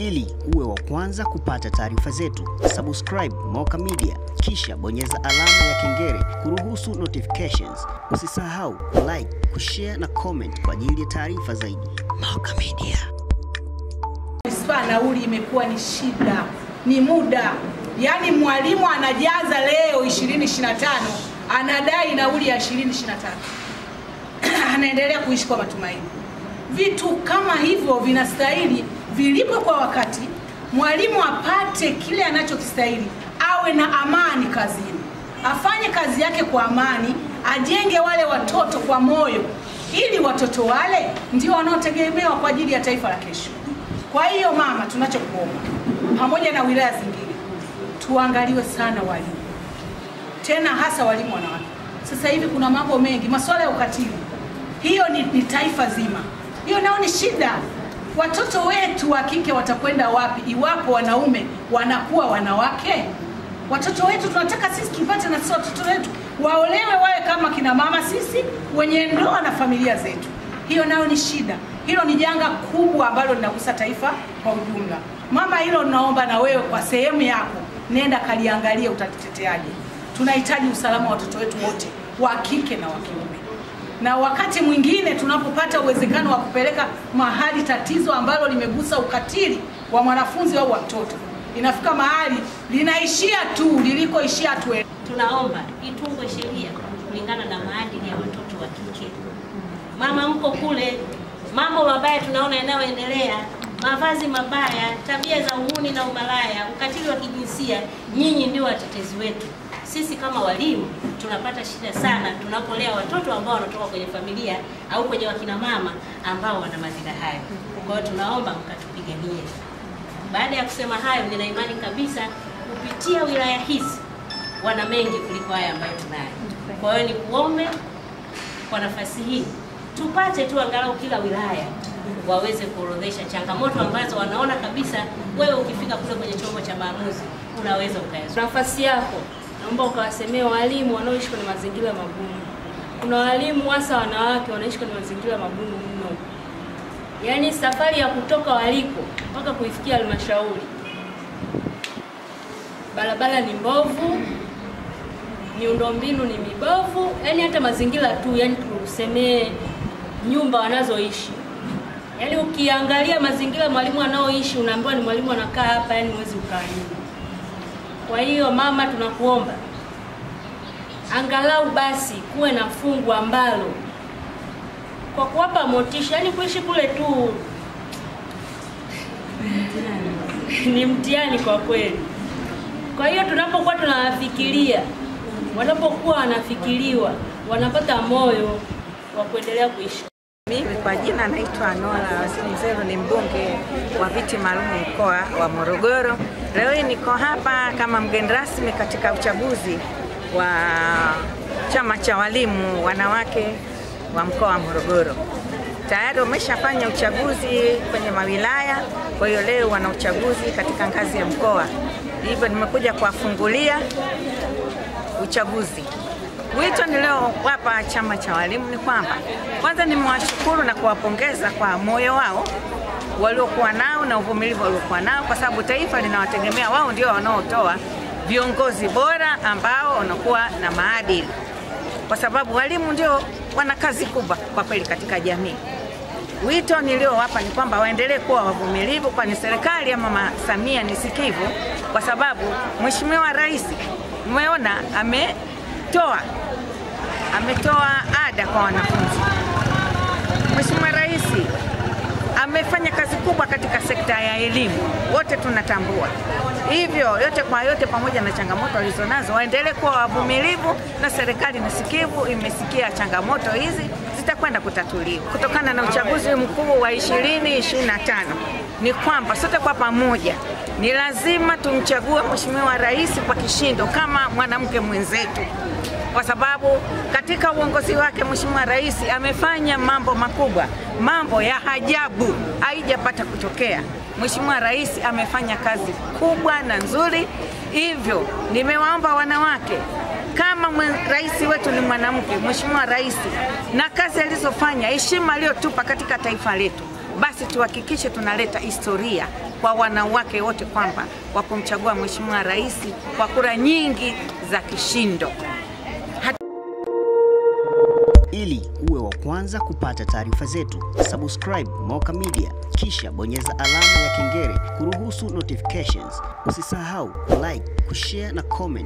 Ili uwe wa kwanza kupata taarifa zetu, subscribe Moka Media, kisha bonyeza alama ya kengele kuruhusu notifications. Usisahau like, kushare na comment kwa ajili ya taarifa zaidi. Moka Media. Nauli imekuwa ni shida, ni muda. Yaani mwalimu anajaza leo 2025, anadai nauli ya 2025. Anaendelea kuishi kwa matumaini. Vitu kama hivyo vinastahili vilipo kwa wakati, mwalimu apate kile anachokistahili, awe na amani kazini, afanye kazi yake kwa amani, ajenge wale watoto kwa moyo, ili watoto wale ndio wanaotegemewa kwa ajili ya taifa la kesho. Kwa hiyo mama, tunachokuomba pamoja na wilaya zingine, tuangaliwe sana walimu, tena hasa walimu wanawake. Sasa hivi kuna mambo mengi, masuala ya ukatili, hiyo ni taifa zima. Hiyo nao ni shida. Watoto wetu wa kike watakwenda wapi iwapo wanaume wanakuwa wanawake? Watoto wetu tunataka sisi tupate, na sisi watoto wetu waolewe wawe kama kina mama sisi wenye ndoa na familia zetu. Hiyo nao ni shida. Hilo ni janga kubwa ambalo linagusa taifa kwa ujumla. Mama, hilo naomba na wewe kwa sehemu yako nenda kaliangalie, utatuteteaje. Tunahitaji usalama wa watoto wetu wote, wa kike na wa kiume. Na wakati mwingine tunapopata uwezekano wa kupeleka mahali tatizo ambalo limegusa ukatili wa mwanafunzi au wa mtoto, inafika mahali linaishia tu lilikoishia tu. Tunaomba itungwe sheria kulingana na maadili ya watoto wa kike. Mama, mko kule, mambo mabaya tunaona yanayoendelea, mavazi mabaya, tabia za uhuni na umalaya, ukatili wa kijinsia, nyinyi ndio watetezi wetu. Sisi kama walimu tunapata shida sana tunapolea watoto ambao wanatoka kwenye familia au kwenye wakina mama ambao wana madhila haya. Kwa hiyo tunaomba mkatupiganie. Baada ya kusema hayo, nina imani kabisa kupitia wilaya hizi wana mengi kuliko haya ambayo tunayo. Kwa hiyo ni kuombe kwa nafasi hii tupate tu angalau kila wilaya waweze kuorodhesha changamoto ambazo wanaona kabisa wewe ukifika kule kwenye chombo cha maamuzi unaweza ukayazoea. Nafasi yako naomba ukawasemee walimu wanaoishi kwenye mazingira magumu. Kuna walimu hasa wanawake wanaishi kwenye mazingira magumu mno. Yaani safari ya kutoka waliko mpaka kuifikia halmashauri, barabara ni mbovu, miundombinu ni mibovu, yaani hata mazingira tu, yaani tusemee nyumba wanazoishi. Yaani ukiangalia mazingira mwalimu anaoishi unaambiwa ni mwalimu anakaa hapa, yaani huwezi ukaamini. Kwa hiyo mama, tunakuomba angalau basi kuwe na fungu ambalo kwa kuwapa motisha, yaani kuishi kule tu ni mtihani kwa kweli. Kwa hiyo tunapokuwa tunawafikiria, wanapokuwa wanafikiriwa, wanapata moyo wa kuendelea kuishi. Mimi kwa jina naitwa Nola Wasimzero, ni mbunge wa viti maalum mkoa wa Morogoro. Leo hii niko hapa kama mgeni rasmi katika uchaguzi wa chama cha walimu wanawake wa mkoa wa Morogoro. Tayari wameshafanya uchaguzi kwenye mawilaya, kwa hiyo leo wana uchaguzi katika ngazi ya mkoa. Hivyo nimekuja kuwafungulia uchaguzi. Wito niliowapa chama cha walimu ni kwamba kwanza nimewashukuru na kuwapongeza kwa moyo wao waliokuwa nao na uvumilivu waliokuwa nao, kwa sababu taifa linawategemea wao, ndio wanaotoa viongozi bora ambao wanakuwa na maadili, kwa sababu walimu ndio wana kazi kubwa kwa kweli katika jamii. Wito niliowapa ni kwamba waendelee kuwa wavumilivu, kwani serikali ya Mama Samia ni sikivu, kwa sababu Mheshimiwa Rais umeona ametoa ada kwa wanafunzi. Mheshimiwa Rais amefanya kazi kubwa katika sekta ya elimu, wote tunatambua. Hivyo yote kwa yote, pamoja na changamoto walizonazo, waendelee kuwa wavumilivu, na serikali ni sikivu, imesikia changamoto hizi, zitakwenda kutatuliwa. Kutokana na uchaguzi mkuu wa 2025 ni kwamba sote kwa pamoja ni lazima tumchague Mheshimiwa Rais kwa kishindo kama mwanamke mwenzetu, kwa sababu katika uongozi wake Mheshimiwa Rais amefanya mambo makubwa, mambo ya ajabu haijapata kutokea. Mheshimiwa Rais amefanya kazi kubwa na nzuri. Hivyo nimewaomba wanawake, kama rais wetu ni mwanamke, Mheshimiwa Rais, na kazi alizofanya, heshima aliyotupa katika taifa letu, basi tuhakikishe tunaleta historia kwa wanawake wote kwamba kwa kumchagua Mheshimiwa Rais kwa kura nyingi za kishindo. Ili uwe wa kwanza kupata taarifa zetu, subscribe Moka Media, kisha bonyeza alama ya kengele kuruhusu notifications. Usisahau like, kushare na comment